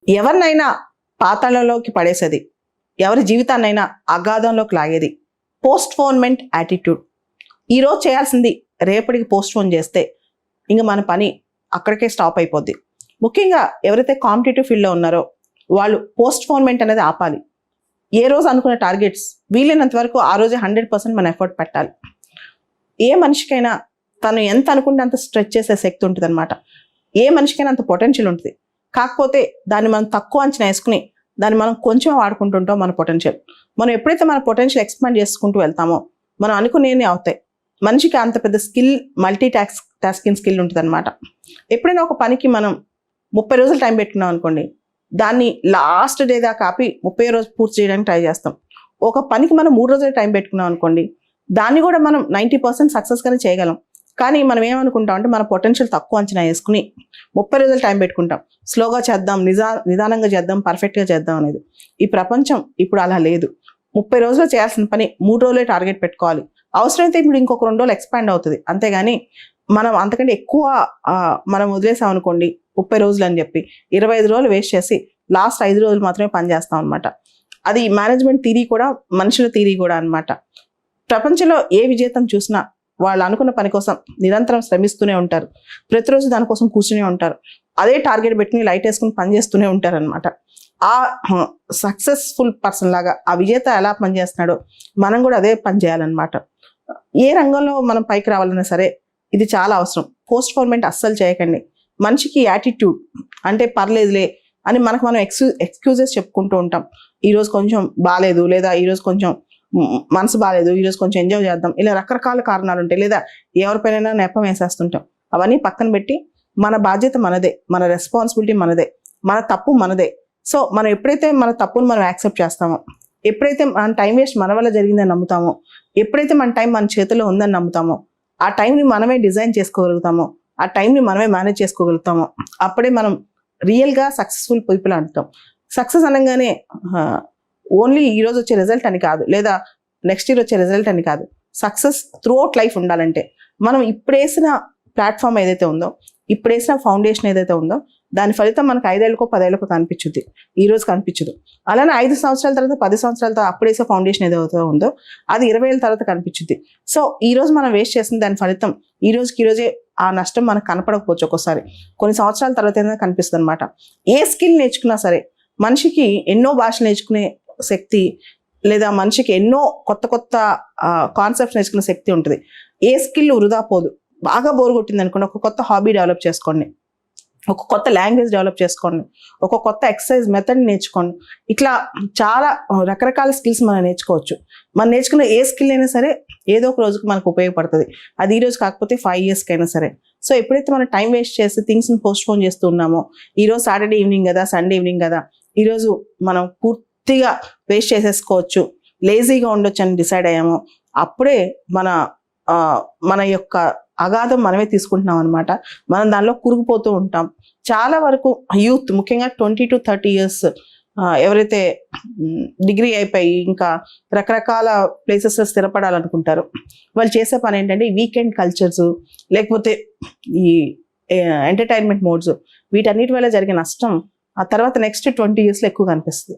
ఎవరినైనా పాతాళంలోకి పడేసేది, ఎవరి జీవితాన్నైనా అగాధంలోకి లాగేది పోస్ట్పోన్మెంట్ యాటిట్యూడ్. ఈరోజు చేయాల్సింది రేపటికి పోస్ట్పోన్ చేస్తే ఇంక మన పని అక్కడికే స్టాప్ అయిపోద్ది. ముఖ్యంగా ఎవరైతే కాంపిటేటివ్ ఫీల్డ్లో ఉన్నారో వాళ్ళు పోస్ట్పోన్మెంట్ అనేది ఆపాలి. ఏ రోజు అనుకున్న టార్గెట్స్ వీలైనంత వరకు ఆ రోజే 100% మన ఎఫర్ట్ పెట్టాలి. ఏ మనిషికైనా తను ఎంత అనుకుంటే అంత స్ట్రెచ్ చేసే శక్తి ఉంటుంది అనమాట. ఏ మనిషికైనా అంత పొటెన్షియల్ ఉంటుంది. కాకపోతే దాన్ని మనం తక్కువ అంచనా వేసుకుని దాన్ని మనం కొంచెం వాడుకుంటుంటాం. మన పొటెన్షియల్ మనం ఎప్పుడైతే మన పొటెన్షియల్ ఎక్స్పాండ్ చేసుకుంటూ వెళ్తామో మనం అనుకునేవి అవుతాయి. మనిషికి అంత పెద్ద స్కిల్, మల్టీ టాస్కింగ్ స్కిల్ ఉంటుంది అనమాట. ఎప్పుడైనా ఒక పనికి మనం 30 రోజులు టైం పెట్టుకున్నాం అనుకోండి, దాన్ని లాస్ట్ డే దాకా ఆపి 30 రోజు పూర్తి చేయడానికి ట్రై చేస్తాం. ఒక పనికి మనం 3 రోజులు టైం పెట్టుకున్నాం అనుకోండి, దాన్ని కూడా మనం 90% సక్సెస్గానే చేయగలం. కానీ మనం ఏమనుకుంటాం అంటే మన పొటెన్షియల్ తక్కువ అంచనా వేసుకుని 30 రోజులు టైం పెట్టుకుంటాం. స్లోగా చేద్దాం, నిదానంగా చేద్దాం, పర్ఫెక్ట్గా చేద్దాం అనేది. ఈ ప్రపంచం ఇప్పుడు అలా లేదు. 30 రోజులు చేయాల్సిన పని 3 రోజులే టార్గెట్ పెట్టుకోవాలి. అవసరమైతే ఇప్పుడు ఇంకొక 2 రోజులు ఎక్స్పాండ్ అవుతుంది. అంతేగాని మనం అంతకంటే ఎక్కువ మనం వదిలేసాం అనుకోండి 30 రోజులు అని చెప్పి 25 రోజులు వేస్ట్ చేసి లాస్ట్ 5 రోజులు మాత్రమే పని చేస్తాం అనమాట. అది మేనేజ్మెంట్ థియరీ కూడా, మనుషుల థియరీ కూడా అనమాట. ప్రపంచంలో ఏ విజేతం చూసినా వాళ్ళు అనుకున్న పని కోసం నిరంతరం శ్రమిస్తూనే ఉంటారు. ప్రతిరోజు దానికోసం కూర్చునే ఉంటారు. అదే టార్గెట్ పెట్టుకుని లైట్ వేసుకుని పని చేస్తూనే ఉంటారు అనమాట. ఆ సక్సెస్ఫుల్ పర్సన్ లాగా ఆ విజేత ఎలా పనిచేస్తున్నాడో మనం కూడా అదే పని చేయాలన్నమాట. ఏ రంగంలో మనం పైకి రావాలన్నా సరే ఇది చాలా అవసరం. పోస్ట్పోన్మెంట్ అస్సలు చేయకండి. మనిషికి యాటిట్యూడ్ అంటే పర్లేదులే అని మనం ఎక్స్క్యూజెస్ చెప్పుకుంటూ ఉంటాం. ఈరోజు కొంచెం బాగాలేదు, లేదా ఈరోజు కొంచెం మనసు బాగాలేదు, ఈరోజు కొంచెం ఎంజాయ్ చేద్దాం, ఇలా రకరకాల కారణాలు ఉంటాయి. లేదా ఎవరిపైన నెపం వేసేస్తుంటాం. అవన్నీ పక్కన పెట్టి మన బాధ్యత మనదే, మన రెస్పాన్సిబిలిటీ మనదే, మన తప్పు మనదే. సో మనం ఎప్పుడైతే మన తప్పును మనం యాక్సెప్ట్ చేస్తామో, ఎప్పుడైతే మన టైం వేస్ట్ మన వల్ల జరిగిందని నమ్ముతామో, ఎప్పుడైతే మన టైం మన చేతిలో ఉందని నమ్ముతామో, ఆ టైంని మనమే డిజైన్ చేసుకోగలుగుతామో, ఆ టైంని మనమే మేనేజ్ చేసుకోగలుగుతామో, అప్పుడే మనం రియల్గా సక్సెస్ఫుల్ పీపుల్ అంటాం. సక్సెస్ అనగానే ఓన్లీ ఈరోజు వచ్చే రిజల్ట్ అని కాదు, లేదా నెక్స్ట్ ఇయర్ వచ్చే రిజల్ట్ అని కాదు. సక్సెస్ త్రూఅవుట్ లైఫ్ ఉండాలంటే మనం ఇప్పుడేసిన ప్లాట్ఫామ్ ఏదైతే ఉందో, ఇప్పుడేసిన ఫౌండేషన్ ఏదైతే ఉందో, దాని ఫలితం మనకు 5 ఏళ్ళకో 10 ఏళ్ళకో కనిపించుద్ది, ఈ రోజు కనిపించదు. అలానే 5 సంవత్సరాల తర్వాత, 10 సంవత్సరాల తర్వాత అప్పుడేసే ఫౌండేషన్ ఏదైతే ఉందో అది 20 ఏళ్ళ తర్వాత కనిపించుద్ది. సో ఈ రోజు మనం వేస్ట్ చేసిన దాని ఫలితం ఈ రోజే ఆ నష్టం మనకు కనపడకపోవచ్చు. ఒక్కోసారి కొన్ని సంవత్సరాల తర్వాత ఏదైనా కనిపిస్తుంది అనమాట. ఏ స్కిల్ నేర్చుకున్నా సరే, మనిషికి ఎన్నో భాషలు నేర్చుకునే శక్తి, లేదా మనిషికి ఎన్నో కొత్త కాన్సెప్ట్స్ నేర్చుకునే శక్తి ఉంటుంది. ఏ స్కిల్ వృధా పోదు. బాగా బోర్ కొట్టింది అనుకోండి, ఒక కొత్త హాబీ డెవలప్ చేసుకోండి, ఒక కొత్త లాంగ్వేజ్ డెవలప్ చేసుకోండి, ఒక కొత్త ఎక్సర్సైజ్ మెథడ్ నేర్చుకోండి. ఇట్లా చాలా రకరకాల స్కిల్స్ మనం నేర్చుకోవచ్చు. మనం నేర్చుకున్న ఏ స్కిల్ అయినా సరే ఏదో ఒక రోజుకి మనకు ఉపయోగపడుతుంది. అది ఈ రోజు కాకపోతే 5 yearsకి అయినా సరే. సో ఎప్పుడైతే మనం టైం వేస్ట్ చేసి థింగ్స్ని పోస్ట్పోన్ చేస్తూ ఉన్నామో, ఈరోజు సాటర్డే ఈవినింగ్ కదా, సండే ఈవినింగ్ కదా, ఈరోజు మనం పూర్తిగా వేస్ట్ చేసేసుకోవచ్చు, లేజీగా ఉండొచ్చు అని డిసైడ్ అయ్యాము, అప్పుడే మన యొక్క అగాధం మనమే తీసుకుంటున్నాం అనమాట. మనం దానిలో కురుగుపోతూ ఉంటాం. చాలా వరకు యూత్, ముఖ్యంగా 20 to 30 years ఎవరైతే డిగ్రీ అయిపోయి ఇంకా రకరకాల ప్లేసెస్లో స్థిరపడాలనుకుంటారో వాళ్ళు చేసే పని ఏంటంటే వీకెండ్ కల్చర్స్, లేకపోతే ఈ ఎంటర్టైన్మెంట్ మోడ్స్, వీటన్నిటి వల్ల జరిగే నష్టం ఆ తర్వాత నెక్స్ట్ 20 yearsలో ఎక్కువ కనిపిస్తుంది.